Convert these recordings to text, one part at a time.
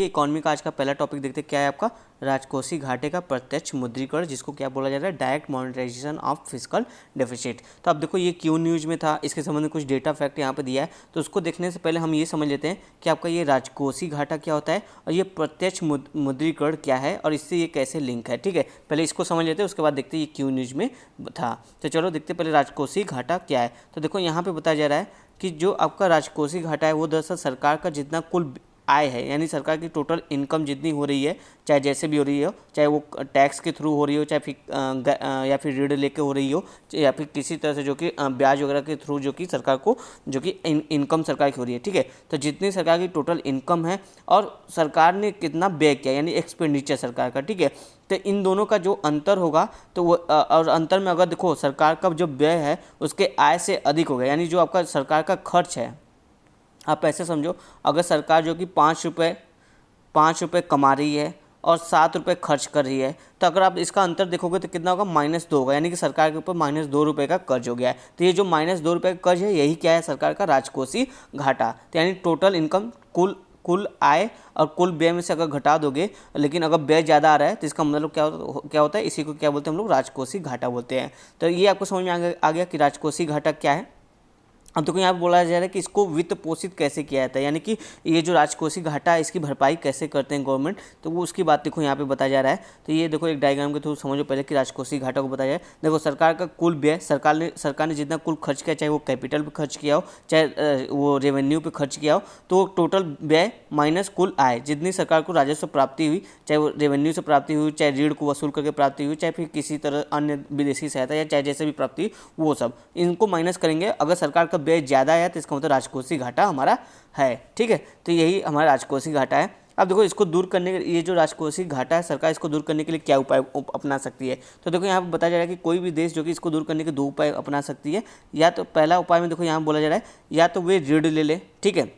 देखिए इकोनॉमी का आज का पहला टॉपिक देखते हैं क्या है आपका, राजकोषीय घाटे का प्रत्यक्ष मुद्रीकरण, जिसको क्या बोला जा रहा है, direct monetisation of fiscal deficit. तो अब देखो ये क्यों न्यूज़ में था, इसके संबंध में कुछ डेटा फैक्ट यहाँ पे दिया है। तो उसको देखने से पहले हम ये समझ लेते हैं कि आपका ये राजकोषीय घाटा क्या होता है और ये प्रत्यक्ष मुद्रीकरण क्या है और इससे ये कैसे लिंक है। ठीक है, पहले इसको समझ लेते हैं, उसके बाद देखते हैं ये क्यों न्यूज़ में था। तो चलो देखते हैं पहले राजकोषीय घाटा क्या है। तो देखो यहाँ पे बताया जा रहा है कि जो आपका राजकोषीय घाटा है वो दरअसल सरकार का जितना कुल आय है, यानी सरकार की टोटल इनकम जितनी हो रही है, चाहे जैसे भी हो रही हो, चाहे वो टैक्स के थ्रू हो रही हो, चाहे फिर या फिर ऋण लेके हो रही हो, या फिर किसी तरह से जो कि ब्याज वगैरह के थ्रू जो कि सरकार को जो कि इनकम सरकार की हो रही है। ठीक है, तो जितनी सरकार की टोटल इनकम है और सरकार ने कितना व्यय किया, यानी एक्सपेंडिचर सरकार का। ठीक है, तो इन दोनों का जो अंतर होगा तो वो और अंतर में अगर देखो सरकार का जो व्यय है उसके आय से अधिक हो गया, यानी जो आपका सरकार का खर्च है, आप ऐसे समझो अगर सरकार जो कि 5 रुपये कमा रही है और 7 रुपये खर्च कर रही है, तो अगर आप इसका अंतर देखोगे तो कितना होगा, -2 होगा, यानी कि सरकार के ऊपर -2 रुपये का कर्ज हो गया है। तो ये जो -2 रुपये का कर्ज है यही क्या है, सरकार का राजकोषीय घाटा। तो यानी टोटल इनकम कुल आय और कुल व्यय में से अगर घटा दोगे, लेकिन अगर व्यय ज़्यादा आ रहा है तो इसका मतलब क्या होता है, इसी को क्या बोलते हैं हम लोग, राजकोषीय घाटा बोलते हैं। तो ये आपको समझ में आ गया कि राजकोषीय घाटा क्या है। अब देखो यहाँ पे बोला जा रहा है कि इसको वित्त पोषित कैसे किया जाता है, यानी कि ये जो राजकोषीय घाटा है इसकी भरपाई कैसे करते हैं गवर्नमेंट, तो वो उसकी बात देखो यहाँ पे बताया जा रहा है। तो ये देखो एक डायग्राम के थ्रू समझो पहले कि राजकोषीय घाटा को बताया जाए। देखो सरकार का कुल व्यय, सरकार ने जितना कुल खर्च किया, चाहे वो कैपिटल पे खर्च किया हो, चाहे वो रेवेन्यू पे खर्च किया हो, तो टोटल व्यय माइनस कुल आय, जितनी सरकार को राजस्व प्राप्ति हुई, चाहे वो रेवेन्यू से प्राप्ति हुई, चाहे ऋण को वसूल करके प्राप्ति हुई, चाहे फिर किसी तरह अन्य विदेशी सहायता या चाहे जैसे भी प्राप्ति, वो सब इनको माइनस करेंगे। अगर सरकार का व्यय ज़्यादा है तो इसका मतलब राजकोषीय घाटा हमारा है। ठीक है, तो यही हमारा राजकोषीय घाटा है। अब देखो इसको दूर करने के, ये जो राजकोषीय घाटा है सरकार इसको दूर करने के लिए क्या उपाय अपना सकती है। तो देखो यहाँ पर बताया जा रहा है कि कोई भी देश जो कि इसको दूर करने के 2 उपाय अपना सकती है। या तो पहला उपाय में देखो यहाँ बोला जा रहा है, या तो वे ऋण ले ले, ठीक है,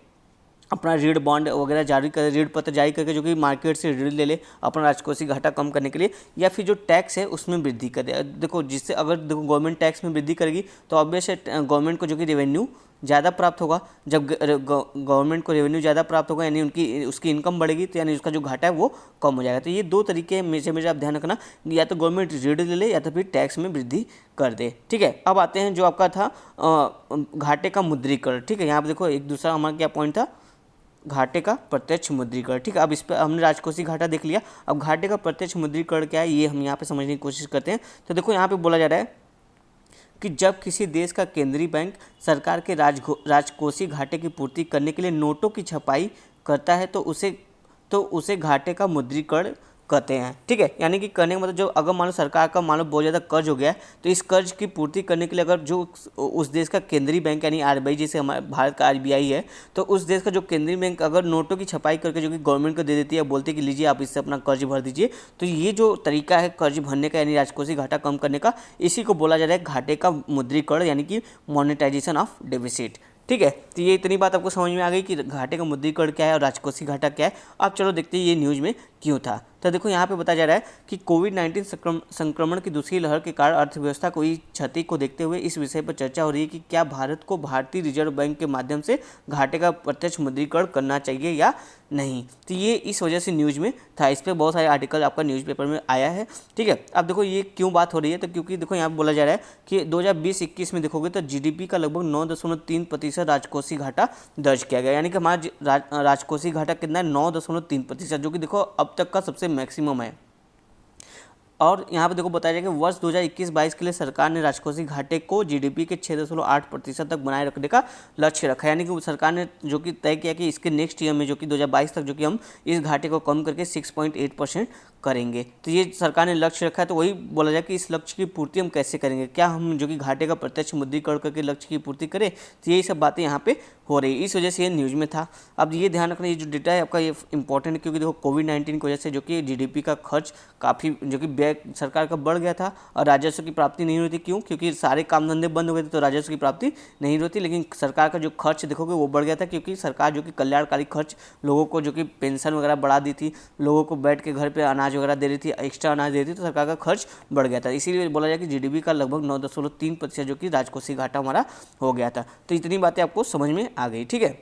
अपना ऋण बॉन्ड वगैरह जारी करे, ऋण पत्र जारी करके जो कि मार्केट से ऋण ले ले अपना राजकोषीय घाटा कम करने के लिए, या फिर जो टैक्स है उसमें वृद्धि करे। देखो जिससे अगर देखो गवर्नमेंट टैक्स में वृद्धि करेगी तो ऑब्वियस है गवर्नमेंट को जो कि रेवेन्यू ज़्यादा प्राप्त होगा। जब गवर्नमेंट को रेवेन्यू ज़्यादा प्राप्त होगा यानी उसकी इनकम बढ़ेगी, तो यानी उसका जो घाटा है वो कम हो जाएगा। तो ये 2 तरीके मेजर आप ध्यान रखना, या तो गवर्नमेंट ऋण ले ले या तो फिर टैक्स में वृद्धि कर दे। ठीक है, अब आते हैं जो आपका था घाटे का मुद्रीकरण। ठीक है, यहाँ पर देखो एक दूसरा हमारा क्या पॉइंट था, घाटे का प्रत्यक्ष मुद्रीकरण। ठीक है, अब इस पर हमने राजकोषीय घाटा देख लिया, अब घाटे का प्रत्यक्ष मुद्रीकरण क्या है ये हम यहाँ पे समझने की कोशिश करते हैं। तो देखो यहाँ पे बोला जा रहा है कि जब किसी देश का केंद्रीय बैंक सरकार के राजकोषीय घाटे की पूर्ति करने के लिए नोटों की छपाई करता है तो उसे घाटे का मुद्रीकरण कहते हैं। ठीक है, यानी कि करने का मतलब जो अगर मान लो सरकार का मान लो बहुत ज़्यादा कर्ज हो गया है, तो इस कर्ज की पूर्ति करने के लिए अगर जो उस देश का केंद्रीय बैंक यानी आरबीआई, जैसे हमारे भारत का आरबीआई है, तो उस देश का जो केंद्रीय बैंक अगर नोटों की छपाई करके जो कि गवर्नमेंट को दे देती है, बोलती है कि लीजिए आप इससे अपना कर्ज भर दीजिए, तो ये जो तरीका है कर्ज भरने का यानी राजकोषीय घाटा कम करने का, इसी को बोला जा रहा है घाटे का मुद्रीकरण यानी कि मॉनेटाइजेशन ऑफ डेफिसिट। ठीक है, तो ये इतनी बात आपको समझ में आ गई कि घाटे का मुद्रीकरण क्या है और राजकोषीय घाटा क्या है। अब चलो देखते हैं ये न्यूज़ में क्यों था। तो देखो यहाँ पे बताया जा रहा है कि कोविड-19 संक्रमण की दूसरी लहर के कारण अर्थव्यवस्था को हुई क्षति को देखते हुए इस विषय पर चर्चा हो रही है कि क्या भारत को भारतीय रिजर्व बैंक के माध्यम से घाटे का प्रत्यक्ष मुद्रीकरण करना चाहिए या नहीं। तो ये इस वजह से न्यूज़ में था, इस पर बहुत सारे आर्टिकल आपका न्यूज़पेपर में आया है। ठीक है, अब देखो ये क्यों बात हो रही है, तो क्योंकि देखो यहाँ पर बोला जा रहा है कि 2020-21 में देखोगे तो जीडीपी का लगभग 9.3% राजकोषीय घाटा दर्ज किया गया, यानी कि हमारा राजकोषीय घाटा कितना है, 9.3%, जो कि देखो अब तक का सबसे मैक्सिमम है। और यहाँ पे देखो बताया जाएगा कि वर्ष 2021-22 के लिए सरकार ने राजकोषीय घाटे को जीडीपी के 6.8% तक बनाए रखने का लक्ष्य रखा, यानी कि सरकार ने जो कि तय किया कि इसके नेक्स्ट ईयर में जो कि 2022 तक जो कि हम इस घाटे को कम करके 6.8% करेंगे। तो ये सरकार ने लक्ष्य रखा है, तो वही बोला जाए कि इस लक्ष्य की पूर्ति हम कैसे करेंगे, क्या हम जो कि घाटे का प्रत्यक्ष मुद्रीकरण करके लक्ष्य की पूर्ति करें। तो यही सब बातें यहाँ पे हो रही, इस वजह से ये न्यूज़ में था। अब ये ध्यान रखना, ये जो डेटा है आपका ये इंपॉर्टेंट है, क्योंकि देखो कोविड-19 की वजह से जो कि जीडीपी का खर्च काफ़ी जो कि व्यय सरकार का बढ़ गया था और राजस्व की प्राप्ति नहीं होती। क्यों? क्योंकि सारे काम धंधे बंद हो गए थे तो राजस्व की प्राप्ति नहीं होती, लेकिन सरकार का जो खर्च देखोगे वो बढ़ गया था, क्योंकि सरकार जो कि कल्याणकारी खर्च, लोगों को जो कि पेंशन वगैरह बढ़ा दी थी, लोगों को बैठ के घर पर अनाज वगैरह दे रही थी, एक्स्ट्रा अनाज दे रही थी, तो सरकार का खर्च बढ़ गया था। इसीलिए बोला जाए कि जीडीपी का लगभग 9.3% जो कि राजकोषीय घाटा हमारा हो गया था। तो इतनी बातें आपको समझ में आ गई। ठीक है,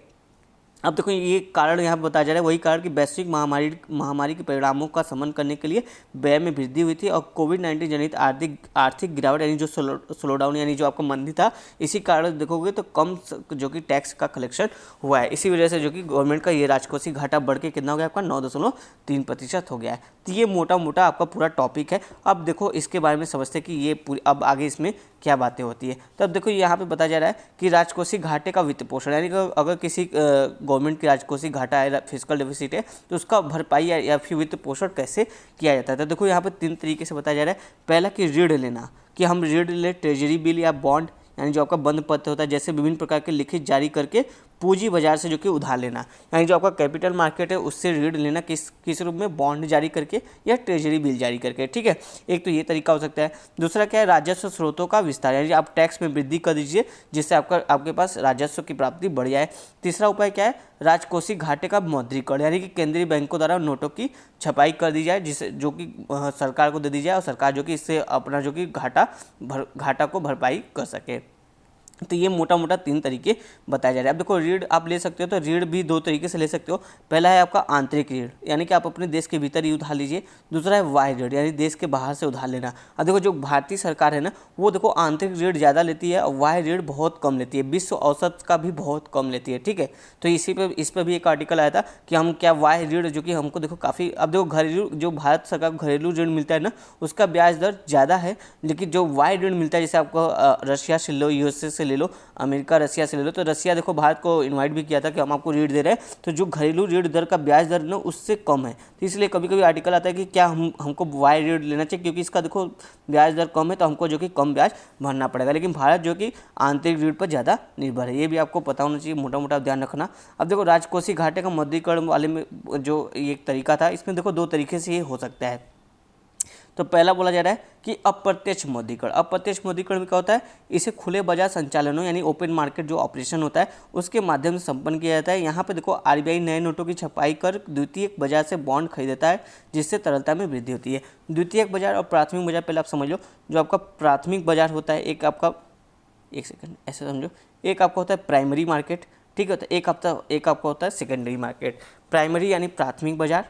अब देखो ये कारण यहाँ पर बताया जा रहा है, वही कारण कि वैश्विक महामारी के परिणामों का शमन करने के लिए व्यय में वृद्धि हुई थी और कोविड-19 जनित आर्थिक गिरावट यानी जो स्लो डाउन यानी जो आपका मंदी था, इसी कारण देखोगे तो कम जो कि टैक्स का कलेक्शन हुआ है। इसी वजह से जो कि गवर्नमेंट का ये राजकोषीय घाटा बढ़ के कितना हो गया आपका 9.3% हो गया है। तो ये मोटा मोटा आपका पूरा टॉपिक है। अब देखो इसके बारे में समझते हैं कि ये पूरी अब आगे इसमें क्या बातें होती है। तो अब देखो यहाँ पे बताया जा रहा है कि राजकोषीय घाटे का वित्त पोषण, यानी कि अगर किसी गवर्नमेंट की राजकोषीय घाटा है, फिजिकल डेफिसिट है, तो उसका भरपाई या फिर वित्त पोषण कैसे किया जाता है। तो देखो यहाँ पे 3 तरीके से बताया जा रहा है। पहला कि ऋण लेना, कि हम ऋण ले ट्रेजरी बिल या बॉन्ड, यानी जो आपका बंद पत्र होता है, जैसे विभिन्न प्रकार के लिखित जारी करके पूंजी बाजार से जो कि उधार लेना, यानी जो आपका कैपिटल मार्केट है उससे ऋण लेना, किस रूप में, बॉन्ड जारी करके या ट्रेजरी बिल जारी करके, ठीक है। एक तो ये तरीका हो सकता है। दूसरा क्या है, राजस्व स्रोतों का विस्तार, यानी आप टैक्स में वृद्धि कर दीजिए जिससे आपके पास राजस्व की प्राप्ति बढ़ जाए। तीसरा उपाय क्या है, राजकोषीय घाटे का मौद्रीकरण, यानी कि केंद्रीय बैंकों द्वारा नोटों की छपाई कर दी जाए, जिससे जो कि सरकार को दे दी जाए और सरकार जो कि इससे अपना जो कि घाटा को भरपाई कर सके। तो ये मोटा मोटा 3 तरीके बताए जा रहे हैं। अब देखो ऋण आप ले सकते हो, तो ऋण भी 2 तरीके से ले सकते हो। पहला है आपका आंतरिक ऋण, यानी कि आप अपने देश के भीतर ही उधार लीजिए। दूसरा है बाह्य ऋण, यानी देश के बाहर से उधार लेना। अब देखो जो भारतीय सरकार है ना, वो देखो आंतरिक ऋण ज़्यादा लेती है और बाह्य ऋण बहुत कम लेती है, विश्व औसत का भी बहुत कम लेती है, ठीक है। तो इस पर भी एक आर्टिकल आया था कि हम क्या बाह्य ऋण जो कि हमको देखो काफ़ी, अब देखो घरेलू जो भारत सरकार को घरेलू ऋण मिलता है ना, उसका ब्याज दर ज़्यादा है, लेकिन जो बाह्य ऋण मिलता है, जैसे आपको रशिया से लो, यूएसए से ले लो, अमेरिका रसिया से ले लो, तो रसिया देखो भारत को इनवाइट भी किया था कि हम आपको ऋण दे रहे हैं, तो जो घरेलू ऋण दर का ब्याज दर ना उससे कम है। तो इसलिए कभी कभी आर्टिकल आता है कि क्या हमको बाह्य ऋण लेना चाहिए, क्योंकि इसका देखो ब्याज दर कम है, तो हमको जो कि कम ब्याज भरना पड़ेगा। लेकिन भारत जो कि आंतरिक ऋण पर ज़्यादा निर्भर है, ये भी आपको पता होना चाहिए, मोटा मोटा ध्यान रखना। अब देखो राजकोषीय घाटे का मौद्रीकरण वाले में जो एक तरीका था, इसमें देखो 2 तरीके से ये हो सकता है। तो पहला बोला जा रहा है कि अप्रत्यक्ष मौद्रीकरण। अप्रत्यक्ष मौद्रीकरण में क्या होता है, इसे खुले बाजार संचालनों यानी ओपन मार्केट जो ऑपरेशन होता है उसके माध्यम से संपन्न किया जाता है। यहाँ पे देखो आरबीआई नए नोटों की छपाई कर द्वितीयक बाजार से बॉन्ड खरीदता है, जिससे तरलता में वृद्धि होती है। द्वितीयक बाजार और प्राथमिक बाजार पहले आप समझ लो। जो आपका प्राथमिक बाजार होता है, एक आपका, एक सेकंड ऐसे समझो, एक आपका होता है प्राइमरी मार्केट, ठीक है। तो एक आपका होता है सेकेंडरी मार्केट। प्राइमरी यानी प्राथमिक बाजार,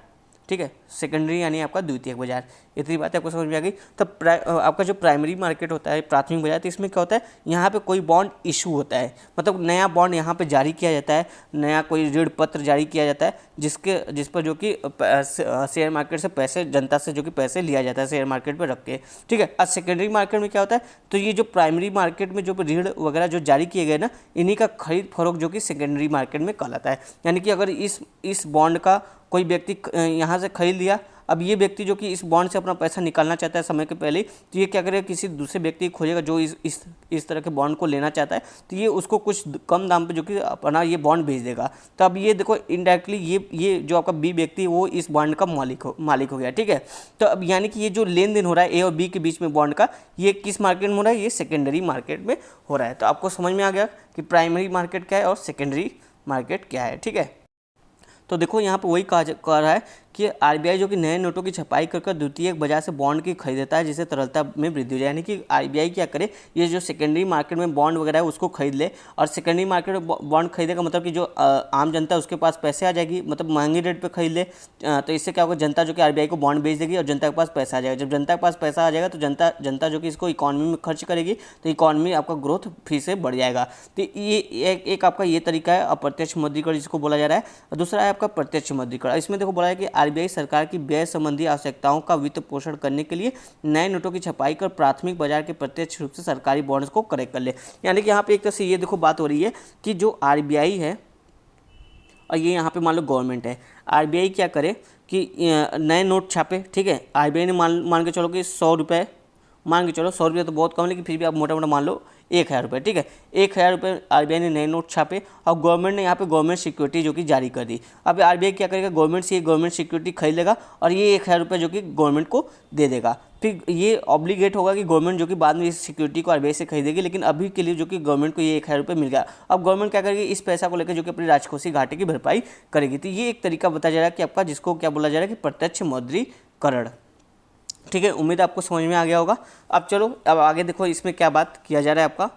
ठीक है, सेकेंडरी यानी आपका द्वितीयक बाजार। इतनी बातें आपको समझ में आ गई। तब आपका जो प्राइमरी मार्केट होता है, प्राथमिक बाजार, तो इसमें क्या होता है, यहाँ पे कोई बॉन्ड इशू होता है, मतलब नया बॉन्ड यहाँ पे जारी किया जाता है, नया कोई ऋण पत्र जारी किया जाता है, जिस पर जो कि शेयर मार्केट से पैसे, जनता से जो कि पैसे लिया जाता है शेयर मार्केट पर रख के, ठीक है। अब सेकेंडरी मार्केट में क्या होता है, तो ये जो प्राइमरी मार्केट में जो ऋण वगैरह जो जारी किए गए ना, इन्हीं का खरीद फरोख्त जो कि सेकेंडरी मार्केट में कहलाता है। यानी कि अगर इस बॉन्ड का कोई व्यक्ति यहाँ से खरीद लिया, अब ये व्यक्ति जो कि इस बॉन्ड से अपना पैसा निकालना चाहता है समय के पहले, तो ये क्या करेगा, किसी दूसरे व्यक्ति खोजेगा जो इस तरह के बॉन्ड को लेना चाहता है, तो ये उसको कुछ कम दाम पे जो कि अपना ये बॉन्ड भेज देगा। तो अब ये देखो इनडायरेक्टली ये जो आपका बी व्यक्ति वो इस बॉन्ड का मालिक हो गया, ठीक है। तो अब यानी कि ये जो लेन देन हो रहा है ए और बी के बीच में बॉन्ड का, ये किस मार्केट में हो रहा है, ये सेकेंडरी मार्केट में हो रहा है। तो आपको समझ में आ गया कि प्राइमरी मार्केट क्या है और सेकेंडरी मार्केट क्या है, ठीक है। तो देखो यहाँ पे वही कह रहा है कि आरबीआई जो कि नए नोटों की छपाई कर द्वितीयक बाजार से बॉन्ड की खरीदता है, जिससे तरलता में वृद्धि हो जाए। यानी कि आरबीआई क्या करे, ये जो सेकेंडरी मार्केट में बॉन्ड वगैरह है उसको खरीद ले, और सेकेंडरी मार्केट में बॉन्ड खरीदेगा मतलब कि जो आम जनता है उसके पास पैसे आ जाएगी, मतलब महंगी रेट पर खरीद ले। तो इससे क्या होगा, जनता जो कि आरबीआई को बॉन्ड बेच देगी और जनता के पास पैसा आ जाएगा। जब जनता के पास पैसा आ जाएगा तो जनता जो कि इसको इकॉनमी में खर्च करेगी, तो इकॉनमी आपका ग्रोथ फिर से बढ़ जाएगा। तो ये एक आपका ये तरीका है अप्रत्यक्ष मौद्रीकरण जिसको बोला जा रहा है। और दूसरा है आपका प्रत्यक्ष मौद्रीकरण। इसमें देखो बोला है कि आरबीआई सरकार की व्यय संबंधी आवश्यकताओं का वित्त पोषण करने के लिए नए नोटों की छपाई कर प्राथमिक बाजार के प्रत्यक्ष रूप से सरकारी बॉन्ड्स को करेक्ट कर ले। यानी कि यहाँ पे एक तरह से ये देखो बात हो रही है कि जो आरबीआई है और ये यहाँ पे मान लो गवर्नमेंट है, आरबीआई क्या करे कि नए नोट छापे, ठीक है। आरबीआई ने मान के चलो कि 100 रुपये, मान के चलो 100 रुपये तो बहुत कम है, लेकिन फिर भी आप मोटा मोटा मान लो 1000 रुपये, ठीक है। 1000 रुपये आरबीआई ने नए नोट छापे और गवर्नमेंट ने यहाँ पे गवर्नमेंट सिक्योरिटी जो कि जारी कर दी। अब आरबीआई क्या करेगा, गवर्नमेंट से ये गवर्नमेंट सिक्योरिटी खरीद लेगा और ये 1000 रुपये जो कि गवर्नमेंट को दे देगा। फिर ये ऑब्लिगेट होगा कि गवर्नमेंट जो कि बाद में इस सिक्योरिटी को आरबीआई से खरीदेगी, लेकिन अभी के लिए जो कि गवर्नमेंट को ये 1000 रुपये मिल गया। अब गवर्नमेंट क्या करेगी, इस पैसा को लेकर जो कि अपनी राजकोषीय घाटे की भरपाई करेगी। तो ये एक तरीका बताया जा रहा है कि आपका, जिसको क्या बोला जा रहा है कि प्रत्यक्ष मौद्रीकरण, ठीक है। उम्मीद आपको समझ में आ गया होगा। अब चलो अब आगे देखो इसमें क्या बात किया जा रहा है आपका।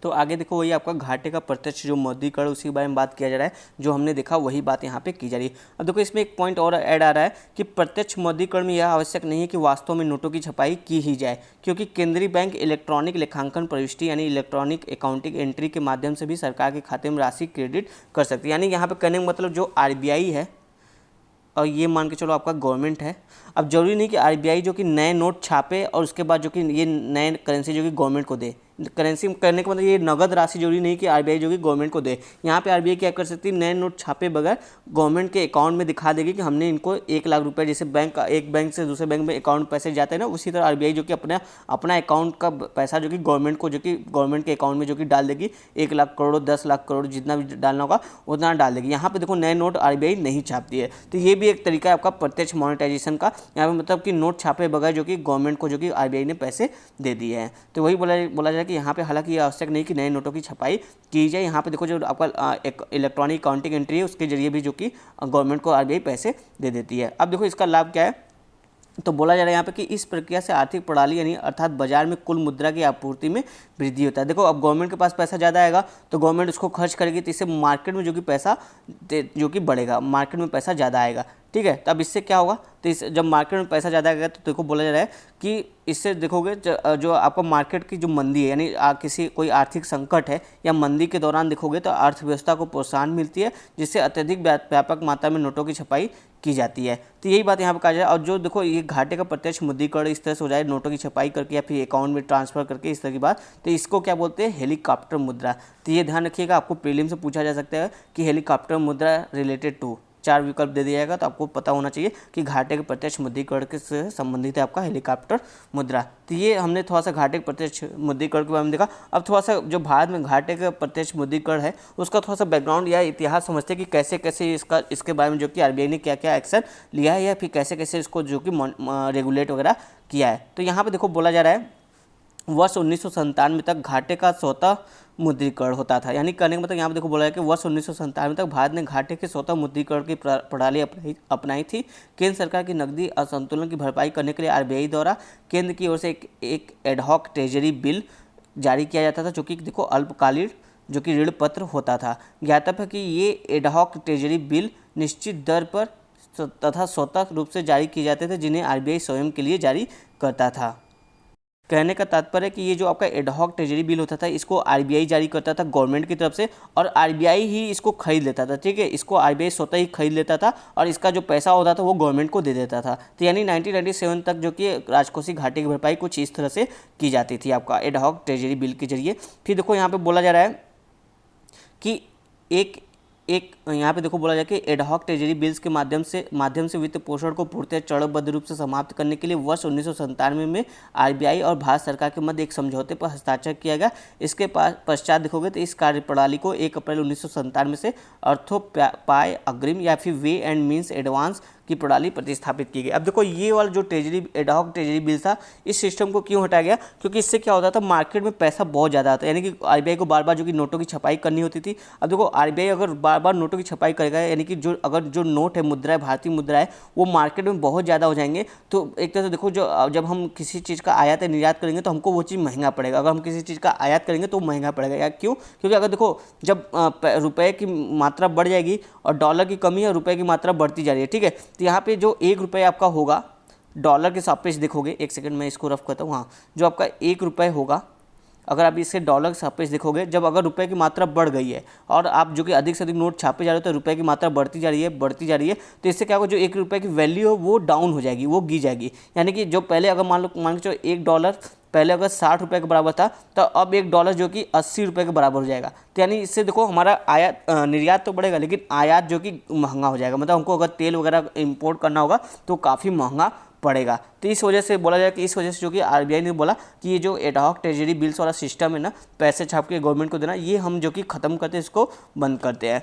तो आगे देखो वही आपका घाटे का प्रत्यक्ष जो मौद्रीकरण उसी के बारे में बात किया जा रहा है, जो हमने देखा वही बात यहाँ पे की जा रही है। अब देखो इसमें एक पॉइंट और ऐड आ रहा है कि प्रत्यक्ष मौद्रीकरण में यह आवश्यक नहीं है कि वास्तव में नोटों की छपाई की ही जाए, क्योंकि केंद्रीय बैंक इलेक्ट्रॉनिक लेखांकन प्रविष्टि यानी इलेक्ट्रॉनिक अकाउंटिंग एंट्री के माध्यम से भी सरकार के खाते में राशि क्रेडिट कर सकती है। यानी यहाँ पे कहने का मतलब जो आरबीआई है और ये मान के चलो आपका गवर्नमेंट है, अब जरूरी नहीं कि आरबीआई जो कि नए नोट छापे और उसके बाद जो कि ये नए करेंसी जो कि गवर्नमेंट को दे। करेंसी करने का मतलब ये नगद राशि जरूरी नहीं कि आरबीआई जो कि गवर्नमेंट को दे। यहाँ पे आरबीआई क्या कर सकती है, नए नोट छापे बगैर गवर्नमेंट के अकाउंट में दिखा देगी कि हमने इनको 1 लाख रुपए, जैसे बैंक एक बैंक से दूसरे बैंक में अकाउंट पैसे जाते हैं ना, उसी तरह आरबीआई जो कि अपना अकाउंट का पैसा जो कि गवर्नमेंट को, जो कि गवर्नमेंट के अकाउंट में जो कि डाल देगी, 1 लाख करोड़ 10 लाख करोड़ जितना भी डालना होगा उतना डाल देगी। यहाँ पे देखो नए नोट आरबीआई नहीं छापती है, तो ये भी एक तरीका है आपका प्रत्यक्ष मॉनेटाइजेशन का। यहाँ पे मतलब कि नोट छापे बगैर जो कि गवर्नमेंट को जो कि आरबीआई ने पैसे दे दिए हैं। तो वही बोला जाए कि यहाँ पे हालांकि आवश्यक नहीं कि नए नोटों की छपाई की जाए। यहाँ पे देखो जो आपका एक इलेक्ट्रॉनिक अकाउंटिंग एंट्री है उसके जरिए भी जो कि गवर्नमेंट को आरबीआई पैसे दे देती है। अब देखो इसका लाभ क्या है, तो बोला जा रहा है यहाँ पे कि इस प्रक्रिया से आर्थिक प्रणाली यानी अर्थात बाजार में कुल मुद्रा की आपूर्ति में वृद्धि होता है। देखो अब गवर्नमेंट के पास पैसा ज़्यादा आएगा तो गवर्नमेंट उसको खर्च करेगी, तो इससे मार्केट में जो कि पैसा जो कि बढ़ेगा, मार्केट में पैसा ज़्यादा आएगा। ठीक है, तब इससे क्या होगा, तो इस जब मार्केट में पैसा ज़्यादा आएगा तो देखो बोला जा रहा है कि इससे देखोगे जो आपका मार्केट की जो मंदी है यानी किसी कोई आर्थिक संकट है या मंदी के दौरान देखोगे तो अर्थव्यवस्था को प्रोत्साहन मिलती है, जिससे अत्यधिक व्यापक मात्रा में नोटों की छपाई की जाती है। तो यही बात यहाँ पर कहा जाए। और जो देखो ये घाटे का प्रत्यक्ष मुद्रीकरण इस तरह से हो जाए, नोटों की छपाई करके या फिर अकाउंट में ट्रांसफर करके, इस तरह की बात, तो इसको क्या बोलते हैं, हेलीकॉप्टर मुद्रा। तो ये ध्यान रखिएगा, आपको प्रीलिम से पूछा जा सकता है कि हेलीकॉप्टर मुद्रा रिलेटेड टू, 4 विकल्प दे दिया जाएगा, तो आपको पता होना चाहिए कि घाटे के प्रत्यक्ष मुद्रीकरण से संबंधित है आपका हेलीकॉप्टर मुद्रा। तो ये हमने थोड़ा सा घाटे के प्रत्यक्ष मुद्रीकरण के बारे में देखा। अब थोड़ा सा जो भारत में घाटे का प्रत्यक्ष मुद्रीकरण है उसका थोड़ा सा बैकग्राउंड या इतिहास समझते हैं कि कैसे कैसे इसके बारे में जो कि आरबीआई ने क्या क्या एक्शन लिया है या फिर कैसे कैसे इसको जो कि रेगुलेट वगैरह किया है। तो यहाँ पर देखो बोला जा रहा है वर्ष 1997 तक घाटे का स्वतः मुद्रीकरण होता था। यानी कहने का मतलब यहाँ पे देखो बोला है कि वर्ष 1997 तक भारत ने घाटे के स्वतः मुद्रीकरण की प्रणाली अपनाई थी। केंद्र सरकार की नकदी असंतुलन की भरपाई करने के लिए आरबीआई द्वारा केंद्र की ओर से एक एडहॉक ट्रेजरी बिल जारी किया जाता था, जो कि देखो अल्पकालीन जो कि ऋण पत्र होता था। ज्ञातव्य है कि ये एडहॉक ट्रेजरी बिल निश्चित दर पर तथा स्वतः रूप से जारी किए जाते थे, जिन्हें आरबीआई स्वयं के लिए जारी करता था। कहने का तात्पर्य है कि ये जो आपका एडहॉक ट्रेजरी बिल होता था इसको आरबीआई जारी करता था गवर्नमेंट की तरफ से, और आरबीआई ही इसको खरीद लेता था। ठीक है, इसको आरबीआई स्वतः ही खरीद लेता था और इसका जो पैसा होता था वो गवर्नमेंट को दे देता था। तो यानी 1997 तक जो कि राजकोषीय घाटे की भरपाई कुछ इस तरह से की जाती थी आपका एडहॉक ट्रेजरी बिल के जरिए। फिर देखो यहाँ पर बोला जा रहा है कि एक यहाँ पे देखो बोला जाए कि एडहॉक ट्रेजरी बिल्स के माध्यम से वित्त पोषण को पूर्णतः चरणबद्ध रूप से समाप्त करने के लिए वर्ष 1997 में आरबीआई और भारत सरकार के मध्य एक समझौते पर हस्ताक्षर किया गया। इसके पश्चात देखोगे तो इस कार्यप्रणाली को 1 अप्रैल 1997 से अर्थोपाय अग्रिम या फिर वे एंड मीन्स एडवांस की प्रणाली प्रतिस्थापित की गई। अब देखो ये वाला जो एडहॉक ट्रेजरी बिल था, इस सिस्टम को क्यों हटाया गया, क्योंकि इससे क्या होता था मार्केट में पैसा बहुत ज़्यादा आता है, यानी कि आरबीआई को बार बार जो कि नोटों की छपाई करनी होती थी। अब देखो आरबीआई अगर बार बार नोटों की छपाई करेगा, यानी कि जो नोट है, मुद्रा है, भारतीय मुद्रा है, वो मार्केट में बहुत ज़्यादा हो जाएंगे। तो एक तरह से देखो जब हम किसी चीज़ का आयात या निर्यात करेंगे तो हमको वो चीज़ महंगा पड़ेगा। अगर हम किसी चीज़ का आयात करेंगे तो महंगा पड़ेगा। या क्यों, क्योंकि अगर देखो जब रुपये की मात्रा बढ़ जाएगी और डॉलर की कमी है, रुपये की मात्रा बढ़ती जा रही है। ठीक है, तो यहाँ पे जो 1 रुपये आपका होगा डॉलर के सापेक्ष देखोगे, एक सेकंड में इसको रफ करता हूँ। हाँ, जो आपका 1 रुपये होगा, अगर आप इससे डॉलर के सापेक्ष देखोगे, जब अगर रुपए की मात्रा बढ़ गई है और आप जो कि अधिक से अधिक नोट छापे जा रहे हो तो रुपए की मात्रा बढ़ती जा रही है, तो इससे क्या होगा, जो 1 रुपये की वैल्यू है वो डाउन हो जाएगी, वो गिर जाएगी। यानी कि जो पहले अगर मान के चलो $1 पहले अगर 60 रुपये के बराबर था, तो अब $1 जो कि 80 रुपये के बराबर हो जाएगा। तो यानी इससे देखो हमारा आयात निर्यात तो बढ़ेगा, लेकिन आयात जो कि महंगा हो जाएगा। मतलब हमको अगर तेल वगैरह इंपोर्ट करना होगा तो काफ़ी महंगा पड़ेगा। तो इस वजह से बोला जाए कि इस वजह से जो कि आरबीआई ने बोला कि ये जो एडहॉक ट्रेजरी बिल्स वाला सिस्टम है ना, पैसे छाप के गवर्नमेंट को देना, ये हम जो कि ख़त्म करते हैं, इसको बंद करते हैं।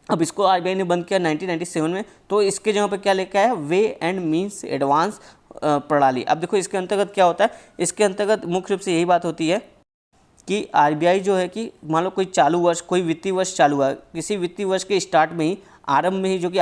अब इसको आरबीआई ने बंद किया 1997 में। तो इसके जगह पे क्या लेके आया, वे एंड मीन्स एडवांस प्रणाली। अब देखो इसके अंतर्गत क्या होता है, इसके अंतर्गत मुख्य रूप से यही बात होती है कि आरबीआई जो है कि मान लो कोई चालू वर्ष, कोई वित्तीय वर्ष चालू हुआ, किसी वित्तीय वर्ष के स्टार्ट में ही, आरंभ में ही जो कि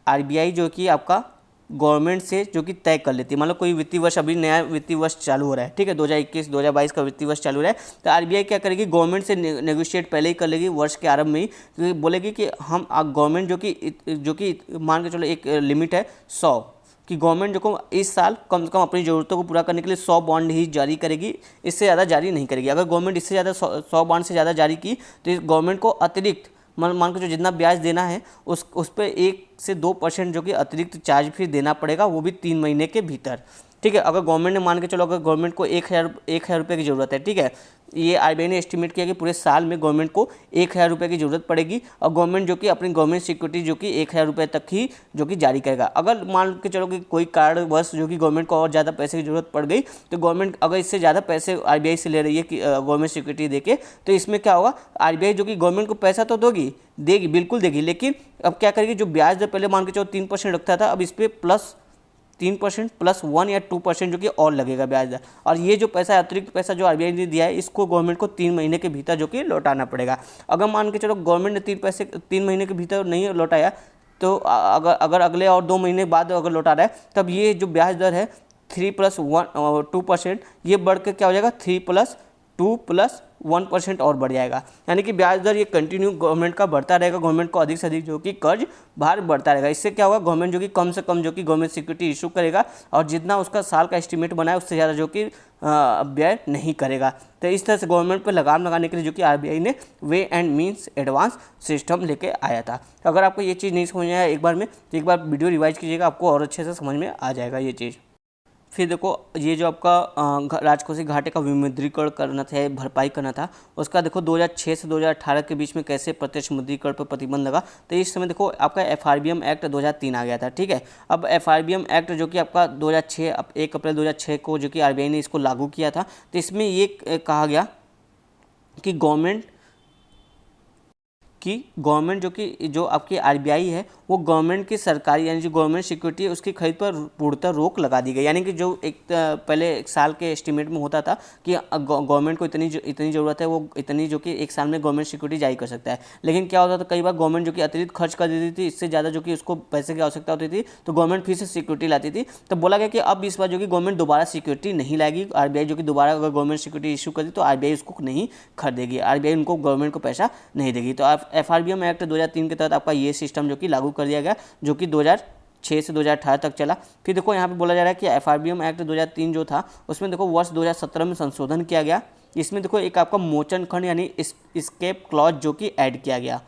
आरबीआई जो कि आपका गवर्नमेंट से जो कि तय कर लेती है। मान लो कोई वित्तीय वर्ष, अभी नया वित्तीय वर्ष चालू हो रहा है, ठीक है, 2021-2022 का वित्तीय वर्ष चालू हो रहा है, तो आरबीआई क्या करेगी, गवर्नमेंट से नेगोशिएट पहले ही कर लेगी वर्ष के आरंभ में ही, तो बोलेगी कि हम गवर्नमेंट जो कि मान के चलो एक लिमिट है 100, कि गवर्नमेंट जो को इस साल कम से कम अपनी ज़रूरतों को पूरा करने के लिए 100 बॉन्ड ही जारी करेगी, इससे ज़्यादा जारी नहीं करेगी। अगर गवर्नमेंट इससे ज़्यादा 100 बॉन्ड से ज़्यादा जारी की तो इस गवर्नमेंट को अतिरिक्त मान के जो जितना ब्याज देना है उस पर 1 से 2% जो कि अतिरिक्त चार्ज फिर देना पड़ेगा, वो भी 3 महीने के भीतर, ठीक है। अगर गवर्नमेंट ने मान के चलो, अगर गवर्नमेंट को 1,000 रुपये की ज़रूरत है, ठीक है, ये आरबीआई ने एस्टिमेट किया कि पूरे साल में गवर्नमेंट को 1,000 रुपये की ज़रूरत पड़ेगी, और गवर्नमेंट जो कि अपनी गवर्नमेंट सिक्योरिटी जो कि 1,000 रुपये तक ही जो कि जारी करेगा। अगर मान के चलो कि कोई कारणवश जो कि गवर्नमेंट को और ज़्यादा पैसे की ज़रूरत पड़ गई, तो गवर्नमेंट अगर इससे ज़्यादा पैसे आरबीआई से ले रही है कि गवर्नमेंट सिक्योरिटी देके, तो इसमें क्या होगा, आरबीआई जो कि गवर्नमेंट को पैसा तो देगी, बिल्कुल देगी, लेकिन अब क्या करेगी, जो ब्याज दर पहले मान के चलो 3% रखता था, अब इस पर प्लस 3% प्लस 1 या 2% जो कि और लगेगा ब्याज दर, और ये जो पैसा अतिरिक्त पैसा जो आरबीआई ने दिया है, इसको गवर्नमेंट को 3 महीने के भीतर जो कि लौटाना पड़ेगा। अगर मान के चलो गवर्नमेंट ने 3 महीने के भीतर नहीं लौटाया, तो अगर अगले और 2 महीने बाद अगर लौटा रहा है, तब ये जो ब्याज दर है 3 + 2%, ये बढ़ के क्या हो जाएगा, 3 + 2 + 1% और बढ़ जाएगा। यानी कि ब्याज दर ये कंटिन्यू गवर्नमेंट का बढ़ता रहेगा, गवर्नमेंट को अधिक से अधिक जो कि कर्ज भार बढ़ता रहेगा। इससे क्या होगा, गवर्नमेंट जो कि कम से कम जो कि गवर्नमेंट सिक्योरिटी इशू करेगा, और जितना उसका साल का एस्टिमेट बना है उससे ज़्यादा जो कि व्यय नहीं करेगा। तो इस तरह से गवर्नमेंट पर लगाम लगाने के लिए जो कि आरबीआई ने way and means advance system लेके आया था। अगर आपको ये चीज़ नहीं समझ में आया एक बार में, तो एक बार वीडियो रिवाइज कीजिएगा, आपको और अच्छे से समझ में आ जाएगा ये चीज़। फिर देखो, ये जो आपका राजकोषीय घाटे का विमुद्रीकरण करना था, भरपाई करना था, उसका देखो 2006 से 2018 के बीच में कैसे प्रत्यक्ष मुद्रीकरण पर प्रतिबंध लगा। तो इस समय देखो आपका एफआरबीएम एक्ट 2003 आ गया था, ठीक है। अब एफआरबीएम एक्ट जो कि आपका 2006 1 अप्रैल 2006 को जो कि आरबीआई ने इसको लागू किया था, तो इसमें ये कहा गया कि गवर्नमेंट जो आपकी आरबीआई है, वो गवर्नमेंट की सरकारी यानी जो गवर्नमेंट सिक्योरिटी है उसकी खरीद पर पूर्णतः रोक लगा दी गई। यानी कि जो पहले एक साल के एस्टिमेट में होता था कि गवर्नमेंट को इतनी ज़रूरत है, वो इतनी जो कि एक साल में गवर्नमेंट सिक्योरिटी जारी कर सकता है, लेकिन क्या होता था, कई बार गवर्नमेंट जो कि अतिरिक्त खर्च कर देती थी, इससे ज़्यादा जो कि उसको पैसे की आवश्यकता होती थी, तो गवर्नमेंट फिर से सिक्योरिटी लाती थी। तो बोला गया कि अब इस बार जो कि गवर्नमेंट दोबारा सिक्योरिटी नहीं लाएगी, आरबीआई जो कि दोबारा अगर गवर्नमेंट सिक्योरिटी इशू कर दी तो आरबीआई उसको नहीं खरीदेगी, आरबीआई उनको गवर्नमेंट को पैसा नहीं देगी। तो एफआरबीएम एक्ट 2003 के तहत आपका ये सिस्टम जो कि लागू कर दिया गया, जो कि 2006 से 2018 तक चला। फिर देखो यहाँ पे बोला जा रहा है कि एफआरबीएम एक्ट 2003 जो था, उसमें देखो वर्ष 2017 में संशोधन किया गया। इसमें देखो एक आपका मोचन खंड यानी एस्केप क्लॉज जो कि ऐड किया गया,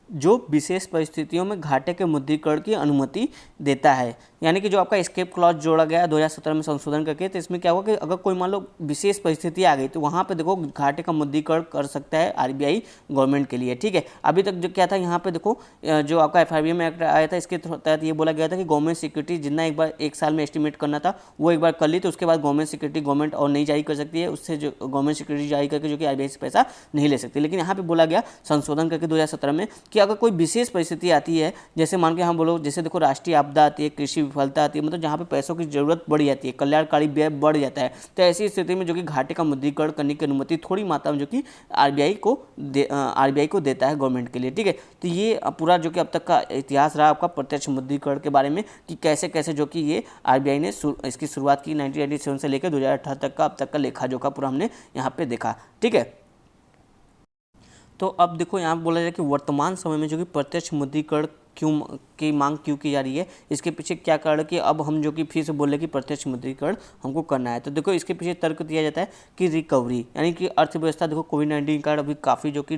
जो विशेष परिस्थितियों में घाटे के मुद्रीकरण की अनुमति देता है। यानी कि जो आपका एस्केप क्लॉज जोड़ा गया 2017 में संशोधन करके, तो इसमें क्या होगा कि अगर कोई मान लो विशेष परिस्थिति आ गई, तो वहाँ पे देखो घाटे का मुद्रीकरण कर सकता है आरबीआई गवर्नमेंट के लिए, ठीक है। अभी तक जो क्या था, यहाँ पे देखो जो आपका एफआरबीएम एक्ट आया था, इसके तहत ये बोला गया था कि गवर्नमेंट सिक्योरिटी जितना एक साल में एस्टिमेट करना था वो एक बार कर ली, तो उसके बाद गवर्नमेंट सिक्योरिटी गवर्नमेंट और नहीं जारी कर सकती है, उससे जो गवर्नमेंट सिक्योरिटी जारी करके जो कि आरबीआई से पैसा नहीं ले सकती। लेकिन यहाँ पे बोला गया संशोधन करके 2017 में कि अगर कोई विशेष परिस्थिति आती है, जैसे मान के हम बोलो, जैसे देखो राष्ट्रीय आपदा आती है, कृषि विफलता आती है, मतलब जहाँ पे पैसों की जरूरत बढ़ जाती है, कल्याणकारी व्यय बढ़ जाता है, तो ऐसी स्थिति में जो कि घाटे का मुद्रीकरण करने की अनुमति थोड़ी मात्रा में जो कि आरबीआई को देता है गवर्नमेंट के लिए, ठीक है। तो ये पूरा जो कि अब तक का इतिहास रहा आपका प्रत्यक्ष मुद्रीकरण के बारे में, कि कैसे कैसे जो कि ये आरबीआई ने इसकी शुरुआत की 1987 से लेकर 2018 तक का अब तक का लेखा जोखा पूरा हमने यहाँ पे देखा, ठीक है। तो अब देखो यहाँ बोला जाए कि वर्तमान समय में जो कि प्रत्यक्ष मुद्रीकरण की मांग क्यों की जा रही है, इसके पीछे क्या कारण है कि अब हम जो कि फिर से बोले कि प्रत्यक्ष मुद्रीकरण हमको करना है। तो देखो इसके पीछे तर्क दिया जाता है कि रिकवरी, यानी कि अर्थव्यवस्था देखो कोविड-19 कारण अभी काफ़ी जो कि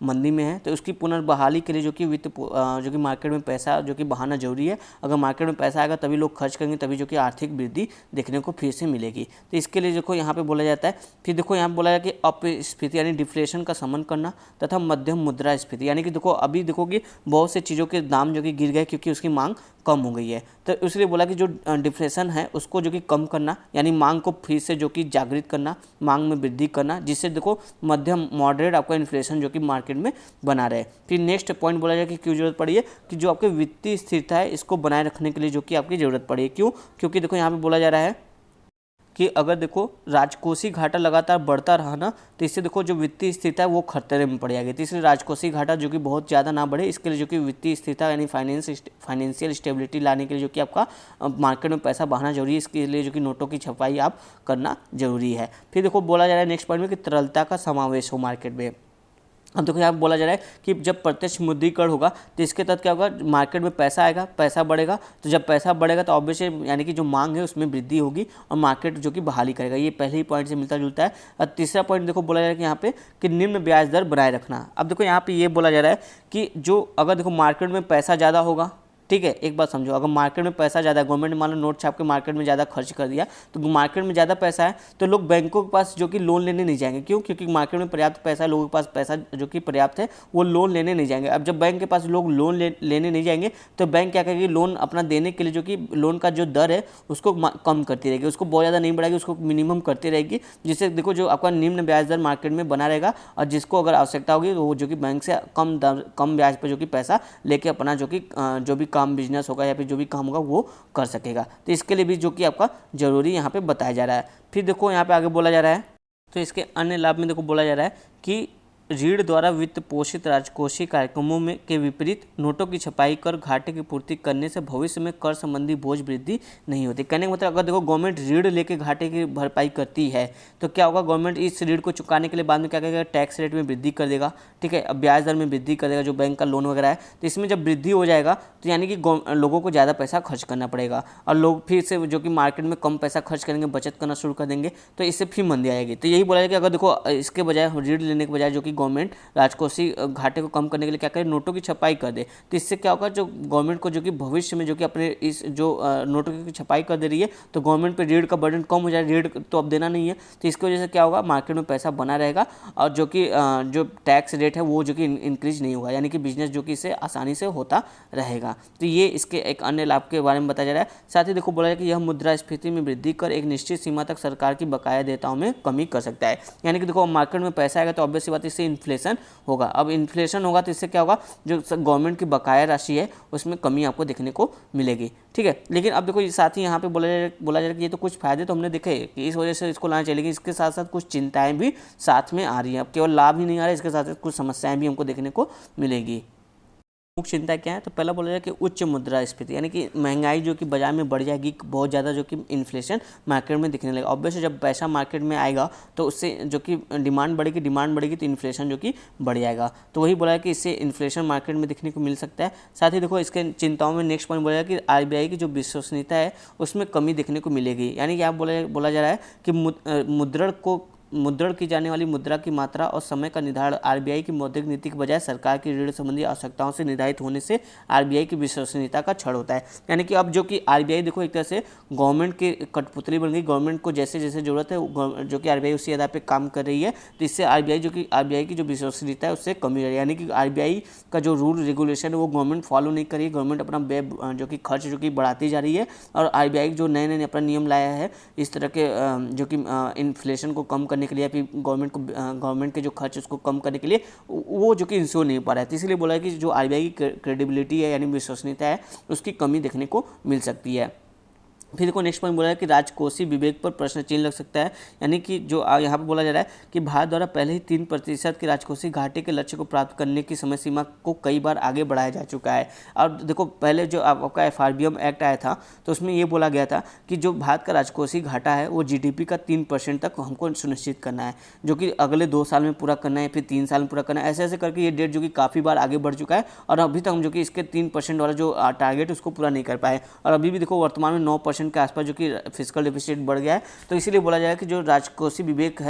मंदी में है, तो उसकी पुनर्बहाली के लिए जो कि जो कि मार्केट में पैसा जो कि बहाना जरूरी है। अगर मार्केट में पैसा आएगा तभी लोग खर्च करेंगे, तभी जो कि आर्थिक वृद्धि देखने को फिर से मिलेगी। तो इसके लिए देखो यहाँ पर बोला जाता है। फिर देखो यहाँ बोला जाए कि अपस्फीति यानी डिफ्लेशन का शमन करना, तथा मध्यम मुद्रा स्फीति, यानी कि देखो अभी देखो कि बहुत से चीज़ों के दाम जो कि गिर गए क्योंकि उसकी मांग कम हो गई है। तो इसलिए बोला कि जो डिफ्लेशन है उसको जो कि कम करना, यानी मांग को फिर से जो कि जागृत करना, मांग में वृद्धि करना, जिससे देखो मध्यम मॉडरेट आपका इन्फ्लेशन जो कि मार्केट में बना रहे। फिर नेक्स्ट पॉइंट बोला जाए कि क्यों जरूरत पड़ी है, कि जो आपके वित्तीय स्थिरता है इसको बनाए रखने के लिए जो कि आपकी ज़रूरत पड़ी है। क्यों? क्योंकि देखो यहाँ पर बोला जा रहा है कि अगर देखो राजकोषीय घाटा लगातार बढ़ता रहा ना, तो इससे देखो जो वित्तीय स्थिरता है वो खतरे में पड़ जाएगी। तो इसलिए राजकोषीय घाटा जो कि बहुत ज़्यादा ना बढ़े, इसके लिए जो कि वित्तीय स्थिरता यानी फाइनेंशियल स्टेबिलिटी लाने के लिए जो कि आपका मार्केट में पैसा बहाना जरूरी है। इसके लिए जो कि नोटों की छपाई आप करना जरूरी है। फिर देखो बोला जा रहा है नेक्स्ट पॉइंट में कि तरलता का समावेश हो मार्केट में। अब देखो यहाँ बोला जा रहा है कि जब प्रत्यक्ष मुद्रीकरण होगा तो इसके तहत क्या होगा, मार्केट में पैसा आएगा, पैसा बढ़ेगा। तो जब पैसा बढ़ेगा तो ऑब्वियसली यानी कि जो मांग है उसमें वृद्धि होगी और मार्केट जो कि बहाली करेगा। ये पहले ही पॉइंट से मिलता जुलता है। और तीसरा पॉइंट देखो बोला जा रहा है कि यहाँ पे कि निम्न ब्याज दर बनाए रखना। अब देखो यहाँ पे ये बोला जा रहा है कि जो अगर देखो मार्केट में पैसा ज़्यादा होगा, ठीक है, एक बात समझो, अगर मार्केट में पैसा ज़्यादा है, गवर्नमेंट ने मान लो नोट छाप के मार्केट में ज़्यादा खर्च कर दिया, तो मार्केट में ज़्यादा पैसा है तो लोग बैंकों के पास जो कि लोन लेने नहीं जाएंगे। क्यों? क्योंकि मार्केट में पर्याप्त पैसा है, लोगों के पास पैसा जो कि पर्याप्त है, वो लोन लेने नहीं जाएंगे। अब जब बैंक के पास लोग लोन लेने नहीं जाएंगे तो बैंक क्या करेगी, लोन अपना देने के लिए जो कि लोन का जो दर है उसको कम करती रहेगी, उसको बहुत ज़्यादा नहीं बढ़ाएगी, उसको मिनिमम करती रहेगी, जिससे देखो जो आपका निम्न ब्याज दर मार्केट में बना रहेगा। और जिसको अगर आवश्यकता होगी तो वो जो कि बैंक से कम ब्याज पर जो कि पैसा लेके अपना जो कि जो भी काम बिजनेस होगा या जो भी काम होगा वो कर सकेगा। तो इसके लिए भी जो कि आपका जरूरी यहाँ पे बताया जा रहा है। फिर देखो यहाँ पे आगे बोला जा रहा है, तो इसके अन्य लाभ में देखो बोला जा रहा है कि ऋण द्वारा वित्त पोषित राजकोषीय कार्यक्रमों में के विपरीत नोटों की छपाई कर घाटे की पूर्ति करने से भविष्य में कर संबंधी बोझ वृद्धि नहीं होती। कहने का मतलब अगर देखो गवर्नमेंट ऋण लेके घाटे की भरपाई करती है तो क्या होगा, गवर्नमेंट इस ऋण को चुकाने के लिए बाद में क्या करेगा, टैक्स रेट में वृद्धि कर देगा, ठीक है, अब ब्याज दर में वृद्धि कर देगा, जो बैंक का लोन वगैरह है। तो इसमें जब वृद्धि हो जाएगा तो यानी कि लोगों को ज़्यादा पैसा खर्च करना पड़ेगा और लोग फिर से जो कि मार्केट में कम पैसा खर्च करेंगे, बचत करना शुरू कर देंगे, तो इससे फिर मंदी आएगी। तो यही बोला जाए कि अगर देखो इसके बजाय ऋण लेने के बजाय जो कि गवर्नमेंट राजकोषीय घाटे को कम करने के लिए क्या करे, नोटों की छपाई कर दे, तो इससे क्या होगा, जो गवर्नमेंट को जो कि भविष्य में जो कि अपने इस जो नोटों की छपाई कर दे रही है तो गवर्नमेंट पे ऋण का बर्डन कम हो जाए, ऋण तो अब देना नहीं है। तो इसकी वजह से क्या होगा, मार्केट में पैसा बना रहेगा और जो कि जो टैक्स रेट है वो जो कि इंक्रीज नहीं होगा, यानी कि बिजनेस जो कि इसे आसानी से होता रहेगा। तो ये इसके एक अन्य लाभ के बारे में बताया जा रहा है। साथ ही देखो बोला जाए कि यह मुद्रास्फीति में वृद्धि कर एक निश्चित सीमा तक सरकार की बकाया देयताओं में कमी कर सकता है। यानी कि देखो मार्केट में पैसा आएगा तो ऑब्वियस सी बात इससे इन्फ्लेशन होगा। अब इन्फ्लेशन होगा तो इससे क्या होगा, जो गवर्नमेंट की बकाया राशि है उसमें कमी आपको देखने को मिलेगी, ठीक है। लेकिन अब देखो साथ ही यहाँ पे बोला जा रहा है कि ये तो कुछ फायदे तो हमने देखे कि इस वजह से इसको लाना चाहिए, लेकिन इसके साथ साथ कुछ चिंताएं भी साथ में आ रही हैं। अब केवल लाभ ही नहीं आ रहा है, इसके साथ साथ कुछ समस्याएं भी हमको देखने को मिलेगी। मुख्य चिंता क्या है, तो पहला बोला जाए कि उच्च मुद्रास्फीति, यानी कि महंगाई जो कि बाजार में बढ़ जाएगी, बहुत ज़्यादा जो कि इन्फ्लेशन मार्केट में दिखने लगेगा। ऑब्वियसली जब पैसा मार्केट में आएगा तो उससे जो कि डिमांड बढ़ेगी तो इन्फ्लेशन जो कि बढ़ जाएगा। तो वही बोला है कि इससे इन्फ्लेशन मार्केट में दिखने को मिल सकता है। साथ ही देखो इसके चिंताओं में नेक्स्ट पॉइंट बोला है कि RBI की जो विश्वसनीयता है उसमें कमी देखने को मिलेगी। यानी कि आप बोला जा रहा है कि मुद्रण की जाने वाली मुद्रा की मात्रा और समय का निर्धारण RBI की मौद्रिक नीति के बजाय सरकार की ऋण संबंधी आवश्यकताओं से निर्धारित होने से RBI की विश्वसनीयता का क्षरण होता है। यानी कि अब जो कि RBI देखो एक तरह से गवर्नमेंट की कठपुतली बन गई, गवर्नमेंट को जैसे जैसे जरूरत है जो कि RBI उसी आधार पर काम कर रही है, तो इससे RBI की जो विश्वसनीयता है उससे कमी हो रही है। यानी कि RBI का जो रूल रेगुलेशन है वो गवर्नमेंट फॉलो नहीं कर रही है, गवर्नमेंट अपना व्यय जो कि खर्च जो कि बढ़ाती जा रही है। और RBI जो नए अपना नियम लाया है इस तरह के जो कि इन्फ्लेशन को कम के लिए, फिर गवर्नमेंट के जो खर्च उसको कम करने के लिए वो जो कि इंश्योर नहीं पा रहा है। तो इसलिए बोला है कि जो RBI की क्रेडिबिलिटी है यानी विश्वसनीयता है उसकी कमी देखने को मिल सकती है। फिर देखो नेक्स्ट पॉइंट बोला है कि राजकोषीय विवेक पर प्रश्न चिन्ह लग सकता है। यानी कि जो यहाँ पर बोला जा रहा है कि भारत द्वारा पहले ही 3% के राजकोषीय घाटे के लक्ष्य को प्राप्त करने की समय सीमा को कई बार आगे बढ़ाया जा चुका है। और देखो पहले जो आपका FRBM एक्ट आया था तो उसमें ये बोला गया था कि जो भारत का राजकोषीय घाटा है वो GDP का 3% तक हमको सुनिश्चित करना है, जो कि अगले 2 साल में पूरा करना है, फिर 3 साल में पूरा करना है। ऐसे ऐसे करके ये डेट जो कि काफ़ी बार आगे बढ़ चुका है और अभी तक हम जो कि इसके 3% वाला जो टारगेट उसको पूरा नहीं कर पाए। और अभी भी देखो वर्तमान में 9% के आसपास जो कि फिस्कल डेफिसिट बढ़ गया है। तो इसीलिए बोला जाए कि जो राजकोषीय विवेक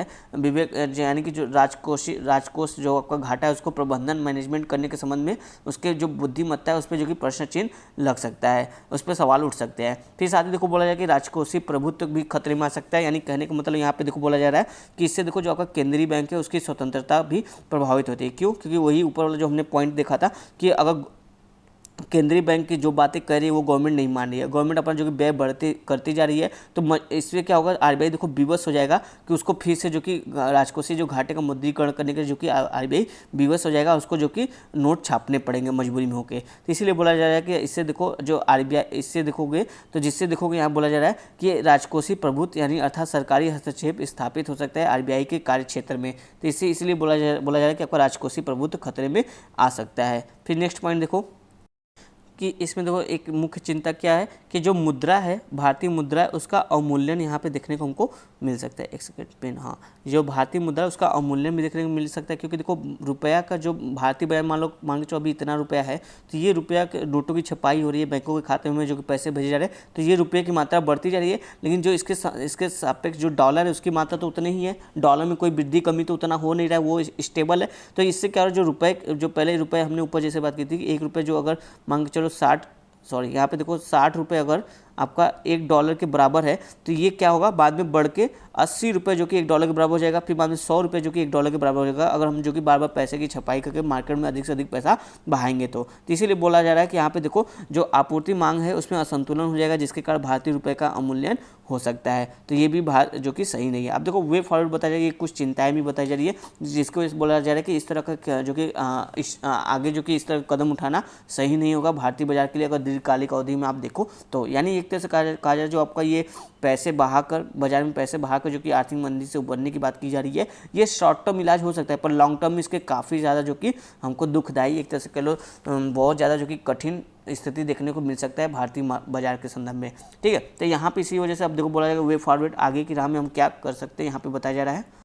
यानी कि जो राजकोष जो आपका घाटा है उसको प्रबंधन मैनेजमेंट करने के संबंध में उसके जो बुद्धिमत्ता है उस पर जो कि प्रश्न चिन्ह लग सकता है, उस पर सवाल उठ सकते हैं। फिर साथ ही देखो बोला जाए कि राजकोषीय प्रभुत्व भी खतरे में आ सकता है। यानी कहने का मतलब यहाँ पे देखो बोला जा रहा है कि इससे देखो जो आपका केंद्रीय बैंक है उसकी स्वतंत्रता भी प्रभावित होती है। क्यों? क्योंकि वही ऊपर वाला जो हमने पॉइंट देखा था कि अगर केंद्रीय बैंक की जो बातें कर रही है वो गवर्नमेंट नहीं मान रही है, गवर्नमेंट अपना जो कि व्यय बढ़ती करती जा रही है, तो इसमें क्या होगा, आरबीआई देखो विवश हो जाएगा कि उसको फिर से जो कि राजकोषीय जो घाटे का मुद्रीकरण करने के जो कि आरबीआई विवश हो जाएगा, उसको जो कि नोट छापने पड़ेंगे मजबूरी में होकर। तो इसीलिए बोला जा रहा है कि इससे देखो जो आरबीआई, इससे देखोगे तो जिससे देखोगे यहाँ बोला जा रहा है कि राजकोषीय प्रभुत्व यानी अर्थात सरकारी हस्तक्षेप स्थापित हो सकता है आरबीआई के कार्य क्षेत्र में। तो इससे इसलिए बोला जा रहा है कि आपका राजकोषीय प्रभुत्व खतरे में आ सकता है। फिर नेक्स्ट पॉइंट देखो कि इसमें देखो एक मुख्य चिंता क्या है कि जो मुद्रा है, भारतीय मुद्रा है, उसका अवमूल्यन यहाँ पे देखने को हमको मिल सकता है। एक सेकेंड पेन, हाँ, जो भारतीय मुद्रा है उसका अवमूल्यन भी देखने को मिल सकता है, क्योंकि देखो रुपया का जो भारतीय बाजार मान के चलो अभी इतना रुपया है, तो ये रुपया के नोटों की छपाई हो रही है बैंकों के खाते में, जो कि पैसे भेजे जा रहे हैं, तो ये रुपये की मात्रा बढ़ती जा रही है। लेकिन जो इसके सापेक्ष जो डॉलर है उसकी मात्रा तो उतनी ही है, डॉलर में कोई वृद्धि कमी तो उतना हो नहीं रहा है, वो स्टेबल है। तो इससे क्या हो रहा है, जो रुपये, जो पहले रुपये हमने ऊपर जैसे बात की थी कि ₹1 जो अगर मान के चलो यहाँ पे देखो 60 रुपये अगर आपका $1 के बराबर है, तो ये क्या होगा, बाद में बढ़ के 80 रुपये जो कि $1 के बराबर हो जाएगा, फिर बाद में 100 रुपये जो कि $1 के बराबर हो जाएगा, अगर हम जो कि बार बार पैसे की छपाई करके मार्केट में अधिक से अधिक पैसा बहाएंगे तो इसीलिए बोला जा रहा है कि यहाँ पे देखो जो आपूर्ति मांग है उसमें असंतुलन हो जाएगा, जिसके कारण भारतीय रुपये का अवमूल्यन हो सकता है। तो ये भी जो कि सही नहीं है। अब देखो वे फॉरवर्ड बताया जा रही है, कुछ चिंताएं भी बताई जा रही है, जिसको बोला जा रहा है कि इस तरह का जो कि आगे जो कि इस तरह कदम उठाना सही नहीं होगा भारतीय बाजार के लिए, अगर दीर्घकालिक अवधि में आप देखो तो। यानी एक तरह से कहा जाए जो आपका ये पैसे बहाकर, बाजार में पैसे बहाकर जो कि आर्थिक मंदी से उबरने की बात की जा रही है, ये शॉर्ट टर्म इलाज हो सकता है, पर लॉन्ग टर्म में इसके काफ़ी ज़्यादा जो कि हमको दुखदायी, एक तरह से कह लो बहुत ज़्यादा जो कि कठिन स्थिति देखने को मिल सकता है भारतीय बाजार के संदर्भ में। ठीक है, तो यहाँ पे इसी वजह से अब देखो बोला जाएगा वे फॉरवर्ड आगे की राह में हम क्या कर सकते हैं, यहाँ पे बताया जा रहा है।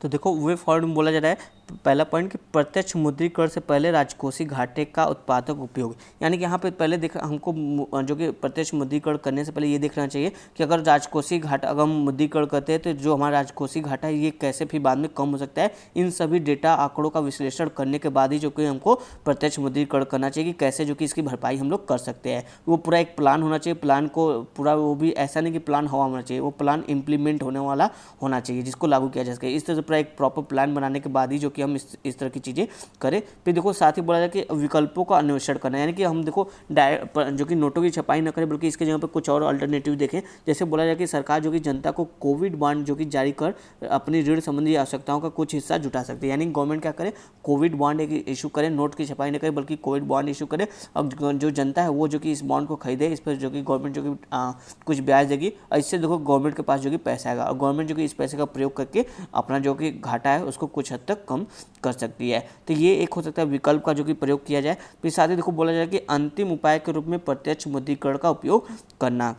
तो देखो वे फॉरवर्ड में बोला जा रहा है पहला पॉइंट कि प्रत्यक्ष मुद्रीकरण से पहले राजकोषीय घाटे का उत्पादक उपयोग, यानी कि यहाँ पे पहले हमको जो कि प्रत्यक्ष मुद्रीकरण करने से पहले ये देखना चाहिए कि अगर राजकोषीय घाटा अगर हम मुद्रीकरण करते हैं तो जो हमारा राजकोषीय घाटा है ये कैसे फिर बाद में कम हो सकता है। इन सभी डेटा आंकड़ों का विश्लेषण करने के बाद ही जो कि हमको प्रत्यक्ष मुद्रीकरण करना चाहिए कि कैसे जो कि इसकी भरपाई हम लोग कर सकते हैं। वो पूरा एक प्लान होना चाहिए, प्लान को पूरा, वो भी ऐसा नहीं कि प्लान हवा होना चाहिए, वो प्लान इम्प्लीमेंट होने वाला होना चाहिए जिसको लागू किया जा सके। इस तरह से पूरा एक प्रॉपर प्लान बनाने के बाद ही जो कि हम इस तरह की चीज़ें करें। फिर देखो साथ ही बोला जाए कि विकल्पों का अन्वेषण करना, यानी कि हम देखो जो कि नोटों की छपाई न करें बल्कि इसके जगह पर कुछ और अल्टरनेटिव देखें। जैसे बोला जाए कि सरकार जो कि जनता को कोविड बॉन्ड जो कि जारी कर अपनी ऋण संबंधी आवश्यकताओं का कुछ हिस्सा जुटा सकती है। यानी गवर्नमेंट क्या करे, कोविड बॉन्ड एक इशू करे, नोट की छपाई न करे बल्कि कोविड बॉन्ड इशू करे, और जो जनता है वो जो कि इस बॉन्ड को खरीदे, इस पर जो कि गवर्नमेंट जो कि कुछ ब्याज देगी, और इससे देखो गवर्नमेंट के पास जो कि पैसा आएगा, और गवर्नमेंट जो कि इस पैसे का प्रयोग करके अपना जो कि घाटा है उसको कुछ हद तक कम कर सकती है। तो ये एक हो सकता है विकल्प का जो कि प्रयोग किया जाए। फिर साथ ही देखो बोला जाए कि अंतिम उपाय के रूप में प्रत्यक्ष मुद्रीकरण का उपयोग करना,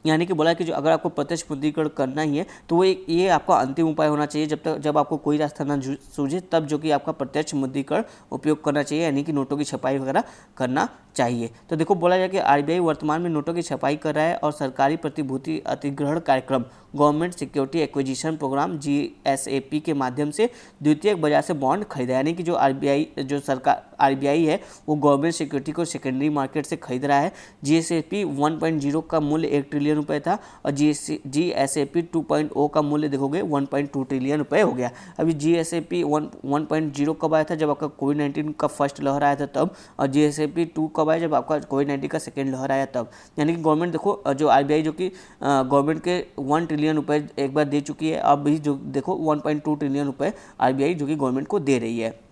यानी कि बोला कि जो अगर आपको प्रत्यक्ष मुद्रीकरण करना ही है तो वो ये आपका अंतिम उपाय होना चाहिए। जब आपको कोई रास्ता ना सूझे तब जो कि आपका प्रत्यक्ष मुद्रीकरण उपयोग करना चाहिए, यानी कि नोटों की छपाई वगैरह करना चाहिए। तो देखो बोला जाए कि आरबीआई वर्तमान में नोटों की छपाई कर रहा है और सरकारी प्रतिभूति अधिग्रहण कार्यक्रम government security acquisition programme GSAP के माध्यम से द्वितीयक बाजार से बॉन्ड खरीदा, यानी कि जो आरबीआई है वो गवर्नमेंट सिक्योरिटी को सेकेंडरी मार्केट से खरीद रहा है। GSAP 1.0 का मूल्य ₹1 ट्रिलियन था और GSAP 2.0 का मूल्य देखोगे 1.2 ट्रिलियन रुपये हो गया। अभी GSAP 1.0 कब आया था, जब आपका कोविड-19 का फर्स्ट लहर आया था तब, और GSAP 2 कब आया, जब आपका कोविड-19 का सेकेंड लहर आया तब। यानी कि गवर्नमेंट देखो जो आरबीआई जो कि गवर्नमेंट के 1 ट्रिलियन रुपए एक बार दे चुकी है, अब भी जो देखो 1.2 ट्रिलियन रुपए आरबीआई जो कि गवर्नमेंट को दे रही है।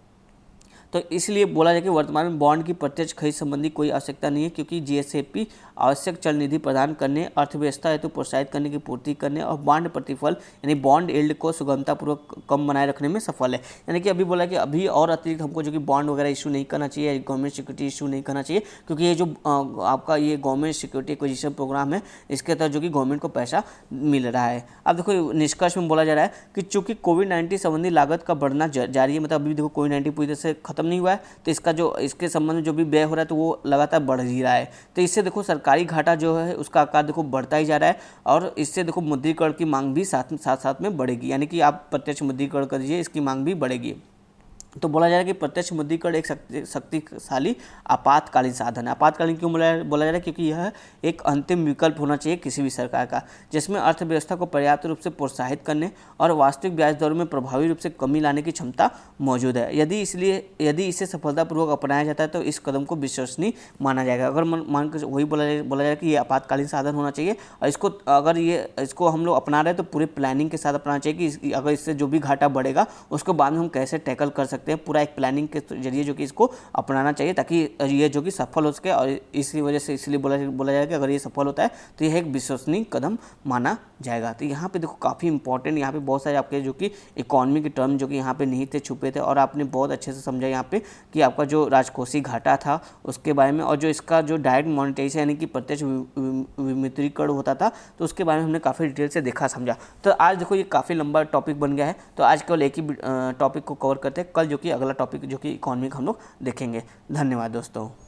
तो इसलिए बोला जाए कि वर्तमान में बॉन्ड की प्रत्यक्ष खरीद संबंधी कोई आवश्यकता नहीं है, क्योंकि GSAP आवश्यक चल निधि प्रदान करने, अर्थव्यवस्था हेतु प्रोत्साहित करने की पूर्ति करने और बॉन्ड प्रतिफल यानी बॉन्ड यील्ड को सुगमतापूर्वक कम बनाए रखने में सफल है। यानी कि अभी बोला कि अभी और अतिरिक्त हमको जो कि बॉन्ड वगैरह इशू नहीं करना चाहिए, गवर्नमेंट सिक्योरिटी इशू नहीं करना चाहिए, क्योंकि ये जो आपका ये गवर्नमेंट सिक्योरिटी एक्विजिशन प्रोग्राम है इसके तहत जो कि गवर्नमेंट को पैसा मिल रहा है। अब देखो निष्कर्ष में बोला जा रहा है कि चूंकि कोविड-19 संबंधी लागत का बढ़ना जारी है, मतलब अभी देखो कोविड-19 पूरी तरह से खत्म नहीं हुआ है, तो इसके संबंध में जो भी व्यय हो रहा है तो वो लगातार बढ़ ही रहा है। तो इससे देखो सरकारी घाटा जो है उसका आकार देखो बढ़ता ही जा रहा है, और इससे देखो मुद्रीकरण की मांग भी साथ में बढ़ेगी, यानी कि आप प्रत्यक्ष मुद्रीकरण कर दीजिए, इसकी मांग भी बढ़ेगी। तो बोला जा रहा है कि प्रत्यक्ष मुद्रीकरण एक शक्तिशाली आपातकालीन साधन है। आपातकालीन क्यों बोला जा रहा है? क्योंकि यह एक अंतिम विकल्प होना चाहिए किसी भी सरकार का, जिसमें अर्थव्यवस्था को पर्याप्त रूप से प्रोत्साहित करने और वास्तविक ब्याज दरों में प्रभावी रूप से कमी लाने की क्षमता मौजूद है। यदि इसे सफलतापूर्वक अपनाया जाता है तो इस कदम को विश्वसनीय माना जाएगा। अगर मान कर वही बोला जा रहा है कि ये आपातकालीन साधन होना चाहिए, और इसको हम लोग अपना रहे हैं तो पूरे प्लानिंग के साथ अपनाना चाहिए कि अगर इससे जो भी घाटा बढ़ेगा उसको बाद में हम कैसे टैकल कर सकते हैं, पूरा एक प्लानिंग के जरिए जो कि इसको अपनाना चाहिए ताकि ये जो कि सफल हो सके। और इसी वजह से इसलिए बोला जाएगा कि अगर ये सफल होता है तो यह एक विश्वसनीय कदम माना जाएगा। तो यहाँ पे देखो काफ़ी इंपॉर्टेंट, यहाँ पे बहुत सारे आपके जो कि इकोनॉमी के टर्म जो कि यहाँ पे नहीं थे, छुपे थे, और आपने बहुत अच्छे से समझा यहाँ पे कि आपका जो राजकोषीय घाटा था उसके बारे में, और जो इसका जो डायरेक्ट मॉनेटाइजेशन यानी कि प्रत्यक्ष विमुद्रीकरण होता था तो उसके बारे में हमने काफ़ी डिटेल से देखा समझा। तो आज देखो ये काफ़ी लंबा टॉपिक बन गया है, तो आज केवल एक ही टॉपिक को कवर करते हैं, कल जो कि अगला टॉपिक जो कि इकोनॉमी का हम लोग देखेंगे। धन्यवाद दोस्तों।